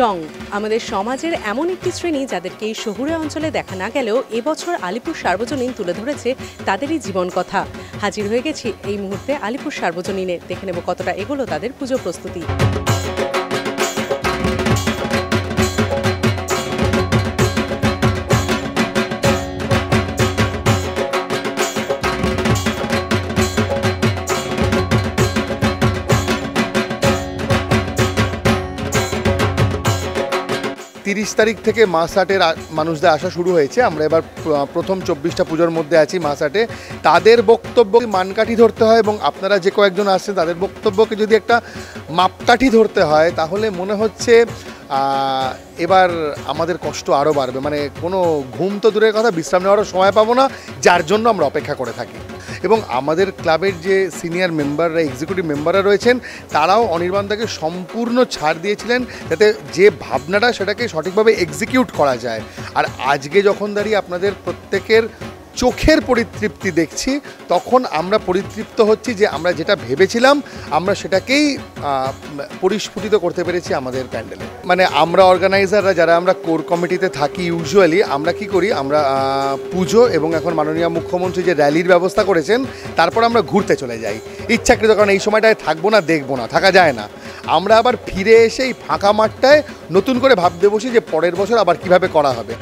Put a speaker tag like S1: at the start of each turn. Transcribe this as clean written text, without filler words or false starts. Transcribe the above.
S1: Song আমাদের সমাজের এমন একটি শ্রেণী যাদেরকে এই শহুরে অঞ্চলে দেখা না গেলেও এবছর আলিপুর সার্বজনীন তুলে ধরেছে তাদেরই জীবন কথা। হাজির হয়ে গেছি এই মুহূর্তে আলিপুর সার্বজনীনে, দেখে নেব কতটা এগোলো তাদের পুজো প্রস্তুতি।
S2: 30 তারিখ থেকে মাসাটের মানুষদের আসা শুরু হয়েছে। আমরা এবার প্রথম 24টা পুজোর মধ্যে আছি মাসাটে। তাদের বক্তব্য মানকাঠি ধরতে হয় এবং আপনারা যে কয়েকজন আসছেন তাদের বক্তব্যকে যদি একটা মাপকাঠি ধরতে হয় তাহলে মনে হচ্ছে এবার আমাদের কষ্ট আরও বাড়বে। মানে কোনো ঘুম তো দূরের কথা, বিশ্রাম নেওয়ারও সময় পাবো না, যার জন্য আমরা অপেক্ষা করে থাকি। এবং আমাদের ক্লাবের যে সিনিয়র মেম্বাররা, এক্সিকিউটিভ মেম্বাররা রয়েছেন, তারাও অনির্বাণদাকে সম্পূর্ণ ছাড় দিয়েছিলেন যাতে যে ভাবনাটা সেটাকে সঠিকভাবে এক্সিকিউট করা যায়। আর আজকে যখন দাঁড়িয়ে আপনাদের প্রত্যেকের চোখের পরিতৃপ্তি দেখছি, তখন আমরা পরিতৃপ্ত হচ্ছি যে আমরা যেটা ভেবেছিলাম আমরা সেটাকেই পরিস্ফুটিত করতে পেরেছি আমাদের প্যান্ডেলে। মানে আমরা অর্গানাইজাররা যারা আমরা কোর কমিটিতে থাকি, ইউজুয়ালি আমরা কি করি, আমরা পুজো এবং এখন মাননীয় মুখ্যমন্ত্রী যে র্যালির ব্যবস্থা করেছেন তারপর আমরা ঘুরতে চলে যাই ইচ্ছাকৃত, কারণ এই সময়টায় থাকবো না, দেখবো না, থাকা যায় না। আমরা আবার ফিরে এসে এই ফাঁকা মাঠটায় নতুন করে ভাবতে বসি যে পরের বছর আবার কিভাবে করা হবে।